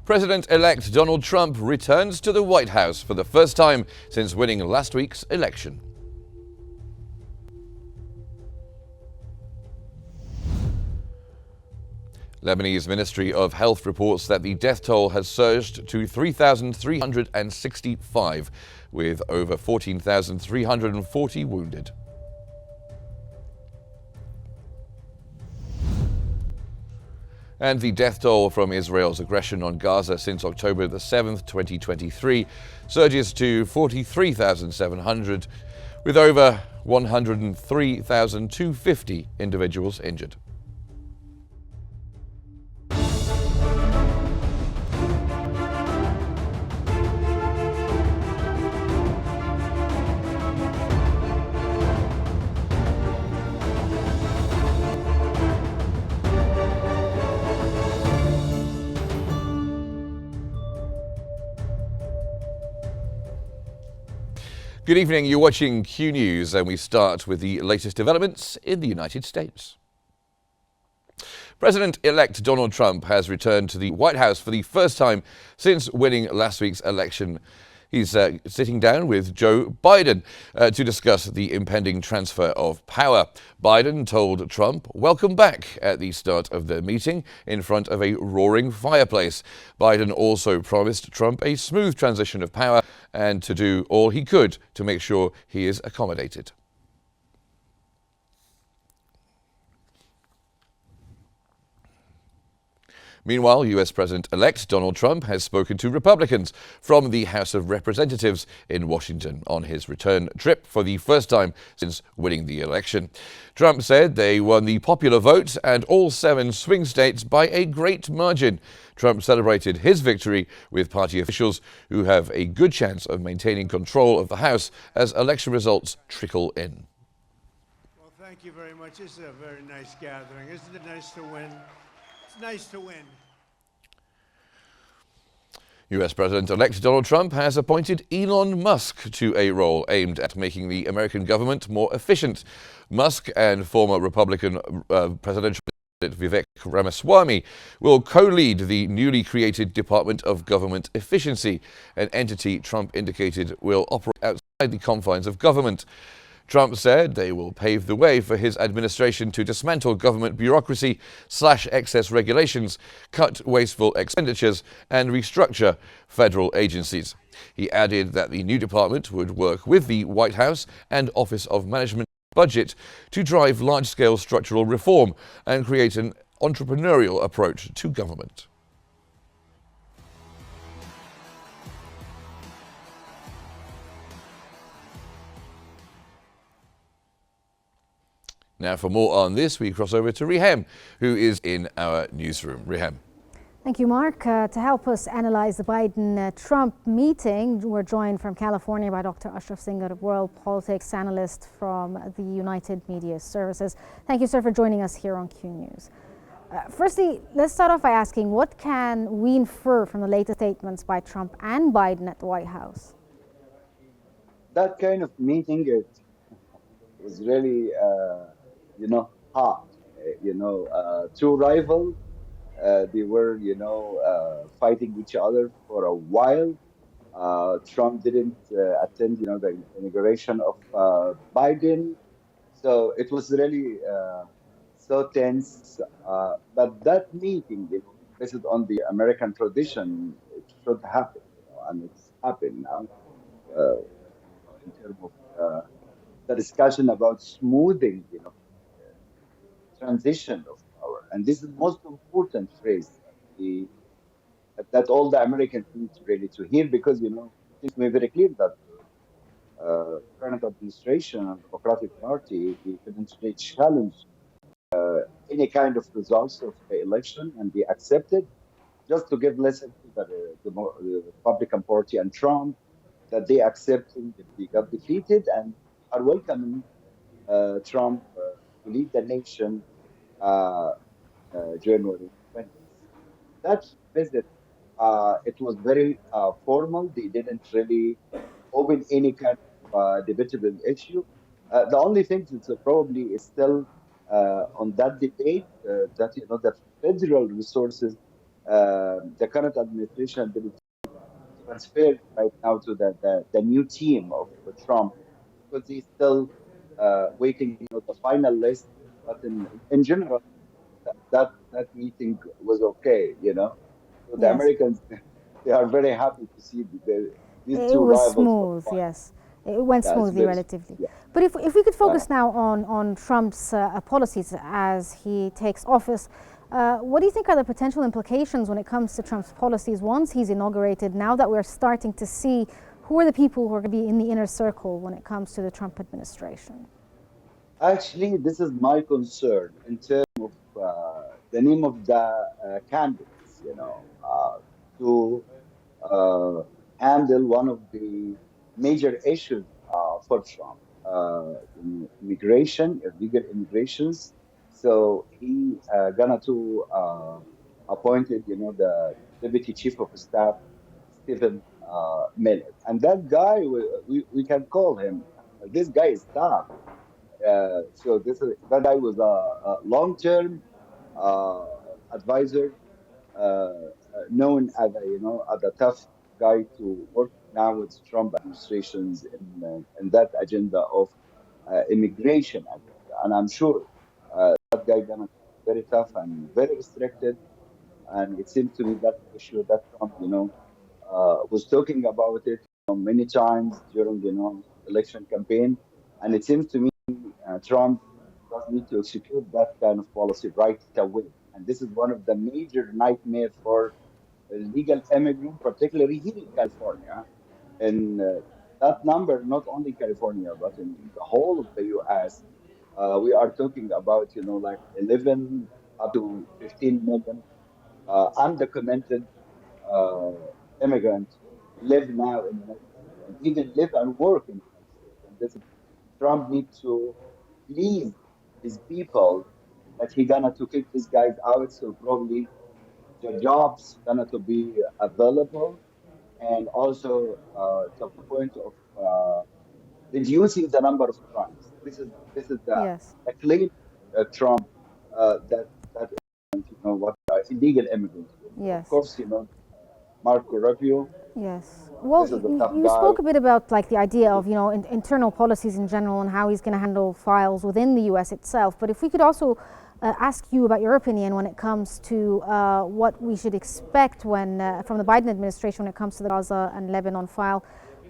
President-elect Donald Trump returns to the White House for the first time since winning last week's election. Lebanese Ministry of Health reports that the death toll has surged to 3,365, with over 14,340 wounded. And the death toll from Israel's aggression on Gaza since October the 7th, 2023, surges to 43,700, with over 103,250 individuals injured. Good evening, you're watching Q News, and we start with the latest developments in the United States. President-elect Donald Trump has returned to the White House for the first time since winning last week's election. He's sitting down with Joe Biden to discuss the impending transfer of power. Biden told Trump, "Welcome back," at the start of the meeting in front of a roaring fireplace. Biden also promised Trump a smooth transition of power and to do all he could to make sure he is accommodated. Meanwhile, U.S. President-elect Donald Trump has spoken to Republicans from the House of Representatives in Washington on his return trip for the first time since winning the election. Trump said they won the popular vote and all 7 swing states by a great margin. Trump celebrated his victory with party officials who have a good chance of maintaining control of the House as election results trickle in. Well, thank you very much. This is a very nice gathering. Isn't it nice to win? It's nice to win. U.S. President-elect Donald Trump has appointed Elon Musk to a role aimed at making the American government more efficient. Musk and former Republican presidential candidate Vivek Ramaswamy will co-lead the newly created Department of Government Efficiency, an entity Trump indicated will operate outside the confines of government. Trump said they will pave the way for his administration to dismantle government bureaucracy, slash excess regulations, cut wasteful expenditures, and restructure federal agencies. He added that the new department would work with the White House and Office of Management Budget to drive large-scale structural reform and create an entrepreneurial approach to government. Now, for more on this, we cross over to Rihem, who is in our newsroom. Rihem. Thank you, Mark. To help us analyze the Biden-Trump meeting, we're joined from California by Dr. Ashraf Singer, world politics analyst from the United Media Services. Thank you, sir, for joining us here on Q News. Firstly, let's start off by asking, what can we infer from the latest statements by Trump and Biden at the White House? That kind of meeting, it was really hot. Two rivals, they were, fighting each other for a while. Trump didn't attend, the inauguration of Biden. So it was really so tense. But that meeting, based on the American tradition, it should happen, and it's happened now in terms of the discussion about smoothing, transition of power. And this is the most important phrase that all the Americans need really to hear, because, it's made very clear that current administration and Democratic Party, they couldn't really challenge any kind of results of the election, and they accepted, just to give lesson to the Republican Party and Trump, that they accepted that they got defeated and are welcoming Trump to lead the nation January 20th. That visit, it was very formal. They didn't really open any kind of debatable issue. The only thing that's probably is still on that debate that the federal resources The current administration will transfer right now to the new team of Trump because he's still waiting on the final list. But in general, that meeting was okay, you know. So the Yes. Americans they are very happy to see these It two was rivals of smooth, mine. yes. It went Yeah, it's smoothly, very smooth. relatively. Yeah, But if we could yeah. focus now on Trump's policies as he takes office, what do you think are the potential implications when it comes to Trump's policies once he's inaugurated, now that we're starting to see who are the people who are going to be in the inner circle when it comes to the Trump administration? Actually, this is my concern in terms of the name of the candidates, you know, to uh, handle one of the major issues for Trump, immigration, illegal immigrations. So he gonna to appointed, you know, the deputy chief of staff, Stephen Miller, and that guy we can call him. This guy is tough. So this is that guy was a long-term uh, advisor, known as a as a tough guy to work now with Trump administrations in that agenda of immigration agenda, and I'm sure that guy gonna be very tough and very restricted. And it seems to me that issue that Trump, was talking about it many times during election campaign, and it seems to me Trump does need to execute that kind of policy right away. And this is one of the major nightmares for illegal immigrants, particularly here in California. And that number, not only California, but in the whole of the U.S., we are talking about, like 11 up to 15 million undocumented uh, immigrants live now in the United States and even live and work in the United States. And this Trump needs to please his people that he gonna to kick these guys out. So probably the jobs gonna to be available, and also to the point of reducing the number of crimes. This is Yes. the claim Trump that what illegal immigrants will do. Of Yes. course, Marco Rubio. Yes. Well, This is a tough you guy. spoke a bit about like the idea of internal policies in general and how he's going to handle files within the U.S. itself. But if we could also ask you about your opinion when it comes to what we should expect when from the Biden administration when it comes to the Gaza and Lebanon file,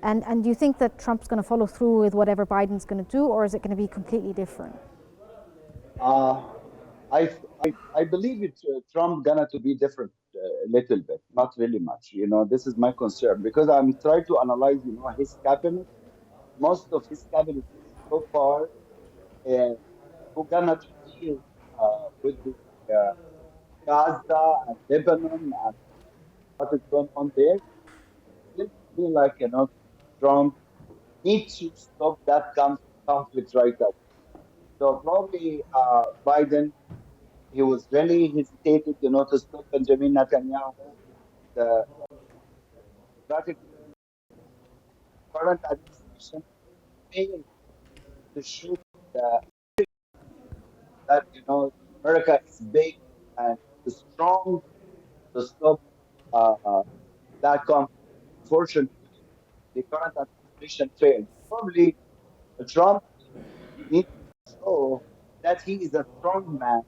and do you think that Trump's going to follow through with whatever Biden's going to do, or is it going to be completely different? Uh, I believe it. Trump gonna to be different a little bit, not really much. This is my concern because I'm trying to analyze, his cabinet. Most of his cabinet so far, uh, who gonna to deal with the uh, Gaza and Lebanon and what is going on there. Seems to me like Trump needs to stop that conflict right now. So probably Biden, he was really hesitated, to stop Benjamin Netanyahu, the Democratic current administration, failed to show the, that America is big and strong to stop uh, uh, that conflict. Unfortunately, the current administration failed. Probably Trump needs to show that he is a strong man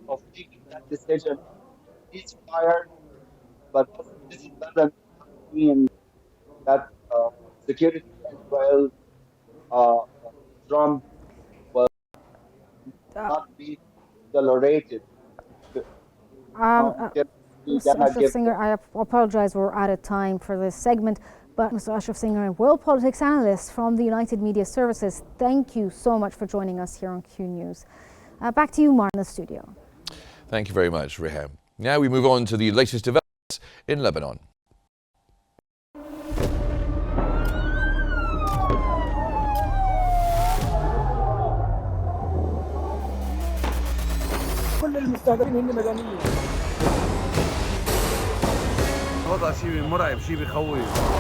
of taking that decision. He's fired, but this doesn't mean that security in Israel, uh, Trump will Uh, not be tolerated. He's Mr. gonna Ashraf give Singer, them. I apologize, we're out of time for this segment. But Mr. Ashraf Singer, a world politics analyst from the United Media Services, thank you so much for joining us here on Q News. Back to you, Mar, in the studio. Thank you very much, Reham. Now we move on to the latest developments in Lebanon. كل المستهدفين هن مدنيين. الوضع شيء مرعب، شيء بخوف.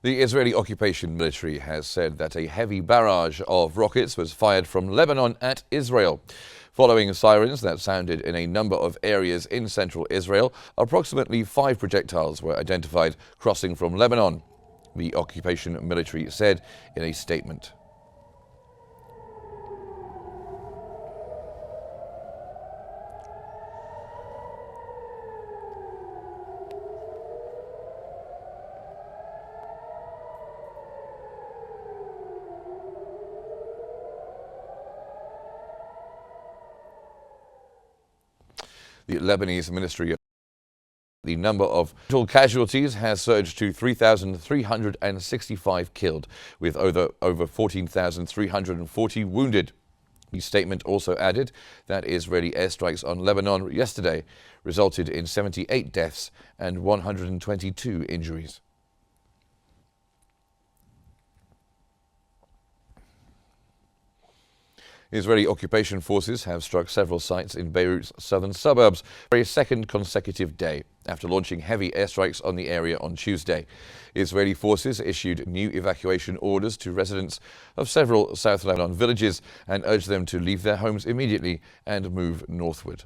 The Israeli occupation military has said that a heavy barrage of rockets was fired from Lebanon at Israel. Following sirens that sounded in a number of areas in central Israel, approximately 5 projectiles were identified crossing from Lebanon, the occupation military said in a statement. The Lebanese Ministry of the number of total casualties has surged to 3,365 killed, with over 14,340 wounded. The statement also added that Israeli airstrikes on Lebanon yesterday resulted in 78 deaths and 122 injuries. Israeli occupation forces have struck several sites in Beirut's southern suburbs for a second consecutive day, after launching heavy airstrikes on the area on Tuesday. Israeli forces issued new evacuation orders to residents of several South Lebanon villages and urged them to leave their homes immediately and move northward.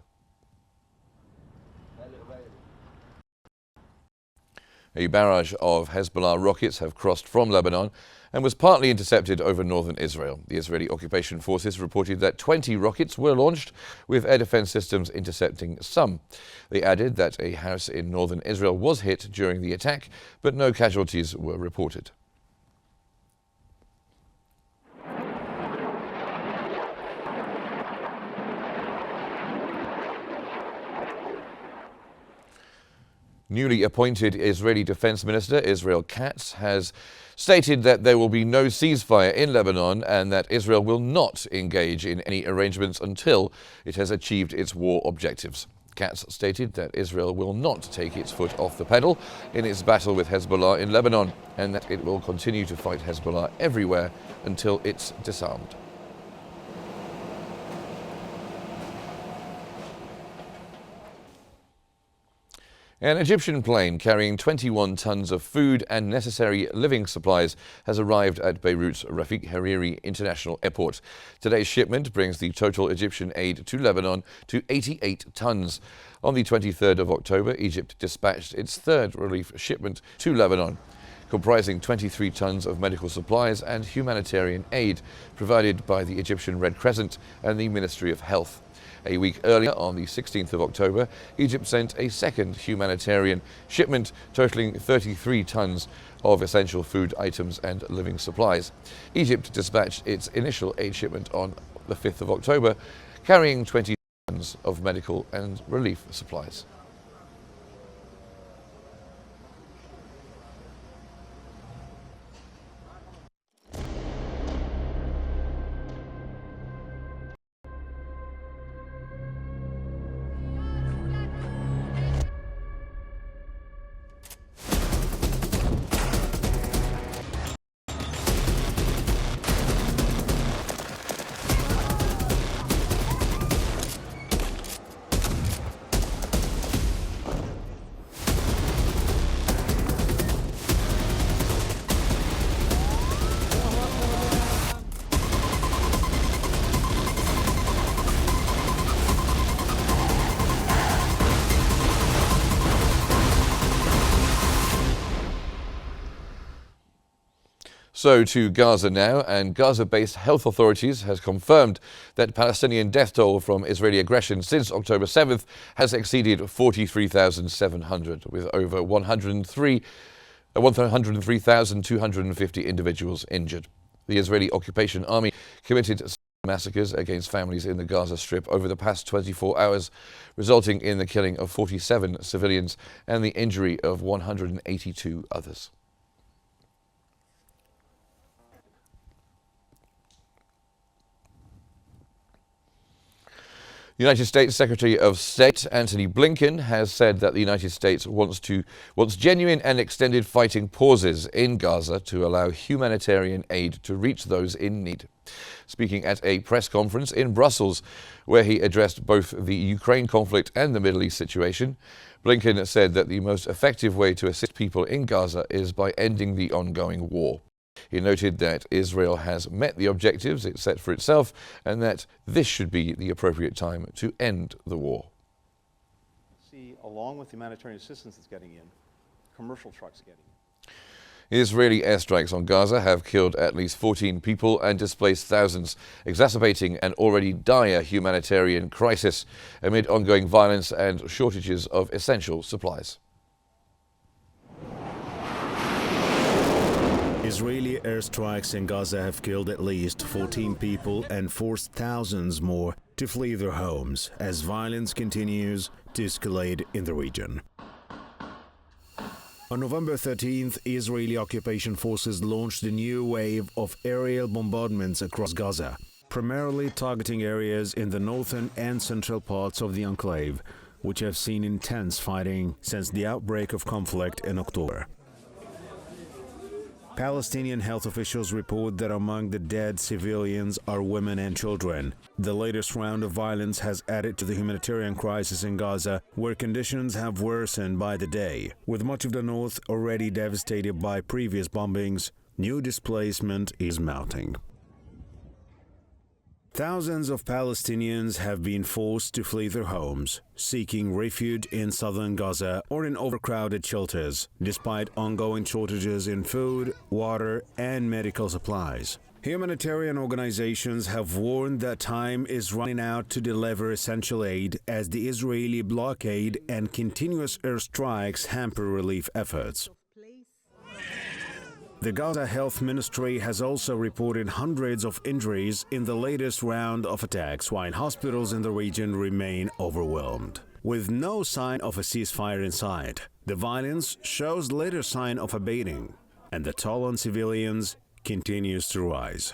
A barrage of Hezbollah rockets have crossed from Lebanon and was partly intercepted over northern Israel. The Israeli occupation forces reported that 20 rockets were launched, with air defense systems intercepting some. They added that a house in northern Israel was hit during the attack, but no casualties were reported. Newly appointed Israeli Defense Minister Israel Katz has stated that there will be no ceasefire in Lebanon and that Israel will not engage in any arrangements until it has achieved its war objectives. Katz stated that Israel will not take its foot off the pedal in its battle with Hezbollah in Lebanon and that it will continue to fight Hezbollah everywhere until it's disarmed. An Egyptian plane carrying 21 tons of food and necessary living supplies has arrived at Beirut's Rafik Hariri International Airport. Today's shipment brings the total Egyptian aid to Lebanon to 88 tons. On the 23rd of October, Egypt dispatched its third relief shipment to Lebanon, comprising 23 tons of medical supplies and humanitarian aid provided by the Egyptian Red Crescent and the Ministry of Health. A week earlier, on the 16th of October, Egypt sent a second humanitarian shipment totaling 33 tons of essential food items and living supplies. Egypt dispatched its initial aid shipment on the 5th of October, carrying 20 tons of medical and relief supplies. So to Gaza now, and Gaza-based health authorities has confirmed that Palestinian death toll from Israeli aggression since October 7th has exceeded 43,700, with over 103,250 individuals injured. The Israeli occupation army committed massacres against families in the Gaza Strip over the past 24 hours, resulting in the killing of 47 civilians and the injury of 182 others. The United States Secretary of State Antony Blinken has said that the United States wants genuine and extended fighting pauses in Gaza to allow humanitarian aid to reach those in need. Speaking at a press conference in Brussels, where he addressed both the Ukraine conflict and the Middle East situation, Blinken said that the most effective way to assist people in Gaza is by ending the ongoing war. He noted that Israel has met the objectives it set for itself and that this should be the appropriate time to end the war. See, along with the humanitarian assistance that's getting in, commercial trucks getting in. Israeli airstrikes on Gaza have killed at least 14 people and displaced thousands, exacerbating an already dire humanitarian crisis amid ongoing violence and shortages of essential supplies. Israeli airstrikes in Gaza have killed at least 14 people and forced thousands more to flee their homes as violence continues to escalate in the region. On November 13th, Israeli occupation forces launched a new wave of aerial bombardments across Gaza, primarily targeting areas in the northern and central parts of the enclave, which have seen intense fighting since the outbreak of conflict in October. Palestinian health officials report that among the dead civilians are women and children. The latest round of violence has added to the humanitarian crisis in Gaza, where conditions have worsened by the day. With much of the north already devastated by previous bombings, new displacement is mounting. Thousands of Palestinians have been forced to flee their homes, seeking refuge in southern Gaza or in overcrowded shelters, despite ongoing shortages in food, water, and medical supplies. Humanitarian organizations have warned that time is running out to deliver essential aid as the Israeli blockade and continuous airstrikes hamper relief efforts. The Gaza Health Ministry has also reported hundreds of injuries in the latest round of attacks, while hospitals in the region remain overwhelmed. With no sign of a ceasefire in sight, the violence shows little sign of abating, and the toll on civilians continues to rise.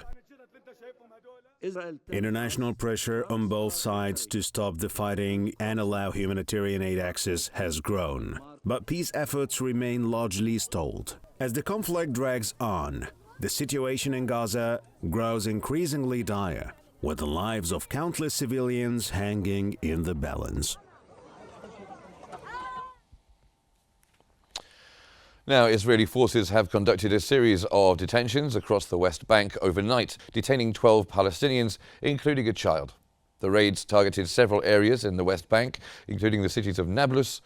International pressure on both sides to stop the fighting and allow humanitarian aid access has grown, but peace efforts remain largely stalled. As the conflict drags on, the situation in Gaza grows increasingly dire, with the lives of countless civilians hanging in the balance. Now, Israeli forces have conducted a series of detentions across the West Bank overnight, detaining 12 Palestinians, including a child. The raids targeted several areas in the West Bank, including the cities of Nablus,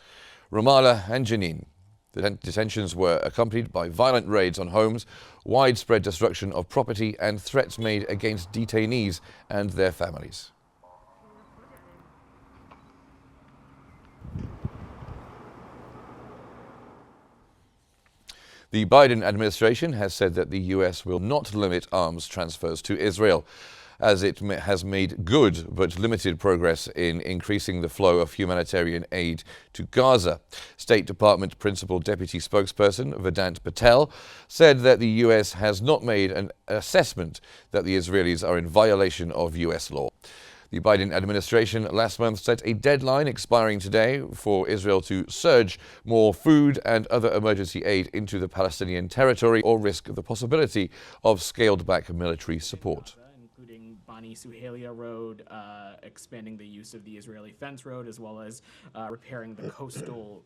Ramallah and Jenin. The detentions were accompanied by violent raids on homes, widespread destruction of property and threats made against detainees and their families. The Biden administration has said that the U.S. will not limit arms transfers to Israel, as it has made good but limited progress in increasing the flow of humanitarian aid to Gaza. State Department Principal Deputy Spokesperson Vedant Patel said that the U.S. has not made an assessment that the Israelis are in violation of U.S. law. The Biden administration last month set a deadline expiring today for Israel to surge more food and other emergency aid into the Palestinian territory or risk the possibility of scaled-back military support. Including Bani Suhelia Road, expanding the use of the Israeli fence road, as well as repairing the coastal.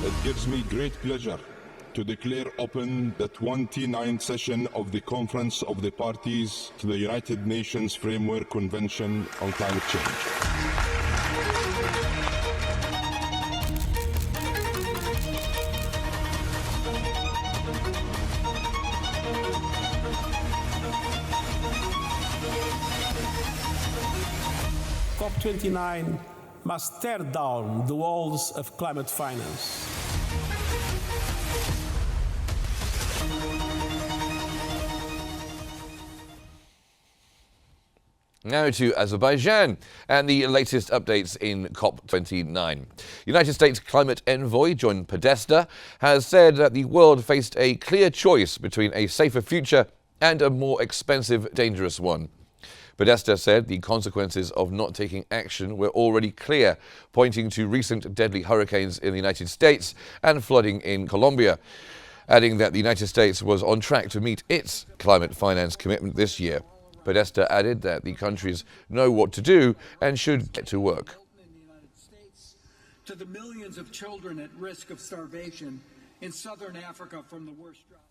It gives me great pleasure to declare open the 29th session of the Conference of the Parties to the United Nations Framework Convention on Climate Change. COP29 must tear down the walls of climate finance. Now to Azerbaijan and the latest updates in COP29. United States climate envoy John Podesta has said that the world faced a clear choice between a safer future and a more expensive, dangerous one. Podesta said the consequences of not taking action were already clear, pointing to recent deadly hurricanes in the United States and flooding in Colombia, adding that the United States was on track to meet its climate finance commitment this year. Podesta added that the countries know what to do and should get to work. To the millions of children at risk of starvation in southern Africa from the worst drought.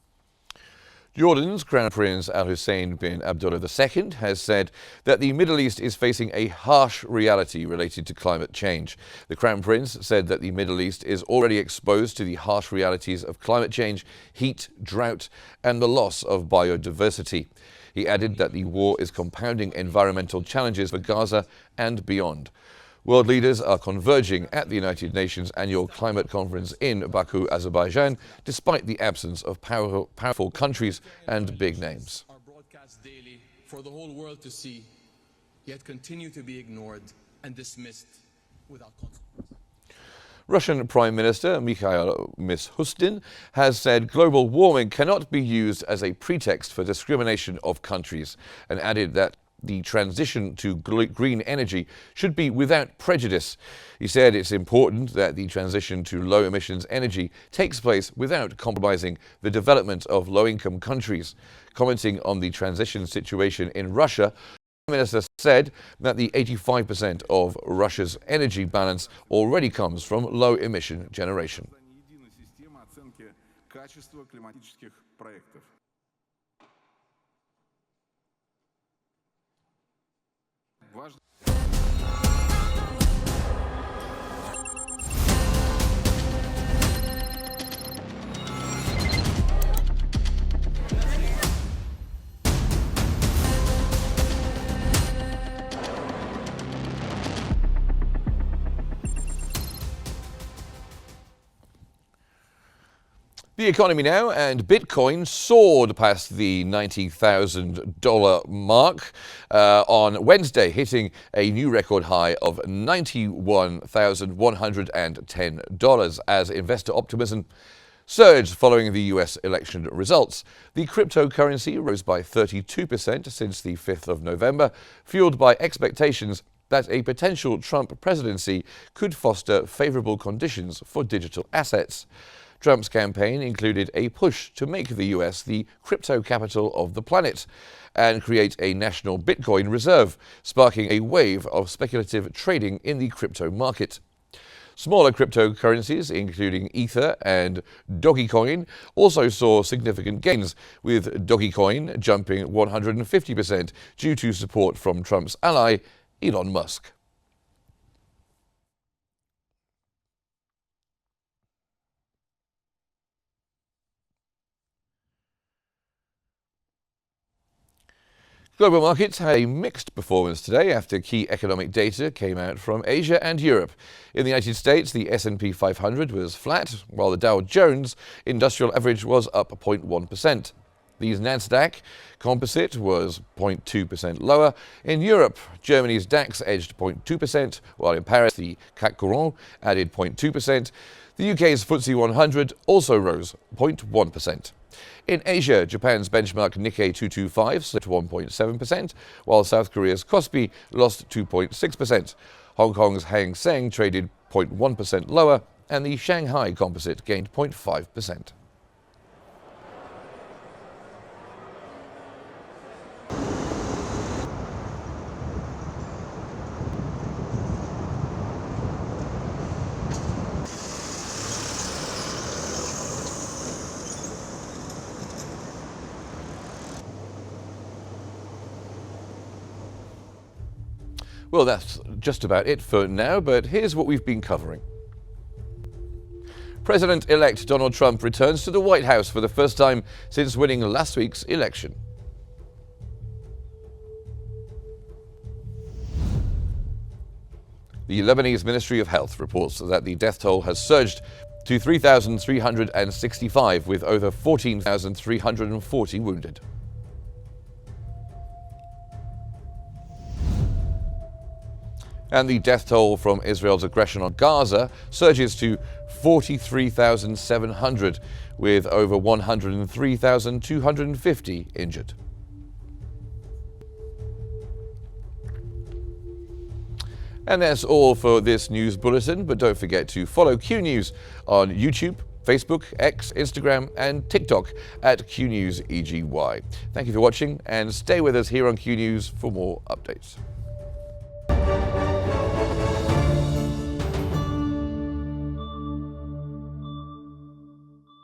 Jordan's Crown Prince Al Hussein bin Abdullah II has said that the Middle East is facing a harsh reality related to climate change. The Crown Prince said that the Middle East is already exposed to the harsh realities of climate change, heat, drought, and the loss of biodiversity. He added that the war is compounding environmental challenges for Gaza and beyond. World leaders are converging at the United Nations Annual Climate Conference in Baku, Azerbaijan, despite the absence of powerful countries and big names. Are broadcast daily for the whole world to see, yet continue to be ignored and dismissed without consequence. Russian Prime Minister Mikhail Mishustin has said global warming cannot be used as a pretext for discrimination of countries, and added that the transition to green energy should be without prejudice. He said it's important that the transition to low emissions energy takes place without compromising the development of low-income countries. Commenting on the transition situation in Russia, the Minister said that the 85% of Russia's energy balance already comes from low-emission generation. The economy now, and Bitcoin soared past the $90,000 mark on Wednesday, hitting a new record high of $91,110 as investor optimism surged following the US election results. The cryptocurrency rose by 32% since the 5th of November, fueled by expectations that a potential Trump presidency could foster favorable conditions for digital assets. Trump's campaign included a push to make the US the crypto capital of the planet and create a national Bitcoin reserve, sparking a wave of speculative trading in the crypto market. Smaller cryptocurrencies, including Ether and Dogecoin, also saw significant gains, with Dogecoin jumping 150% due to support from Trump's ally, Elon Musk. Global markets had a mixed performance today after key economic data came out from Asia and Europe. In the United States, the S&P 500 was flat, while the Dow Jones Industrial Average was up 0.1%. The Nasdaq Composite was 0.2% lower. In Europe, Germany's DAX edged 0.2%, while in Paris, the CAC 40 added 0.2%. The UK's FTSE 100 also rose 0.1%. In Asia, Japan's benchmark Nikkei 225 slipped 1.7%, while South Korea's Kospi lost 2.6%. Hong Kong's Hang Seng traded 0.1% lower, and the Shanghai Composite gained 0.5%. Well, that's just about it for now, but here's what we've been covering. President-elect Donald Trump returns to the White House for the first time since winning last week's election. The Lebanese Ministry of Health reports that the death toll has surged to 3,365, with over 14,340 wounded. And the death toll from Israel's aggression on Gaza surges to 43,700, with over 103,250 injured. And that's all for this news bulletin, but don't forget to follow Q News on YouTube, Facebook, X, Instagram, and TikTok at QNewsEGY. Thank you for watching, and stay with us here on Q News for more updates.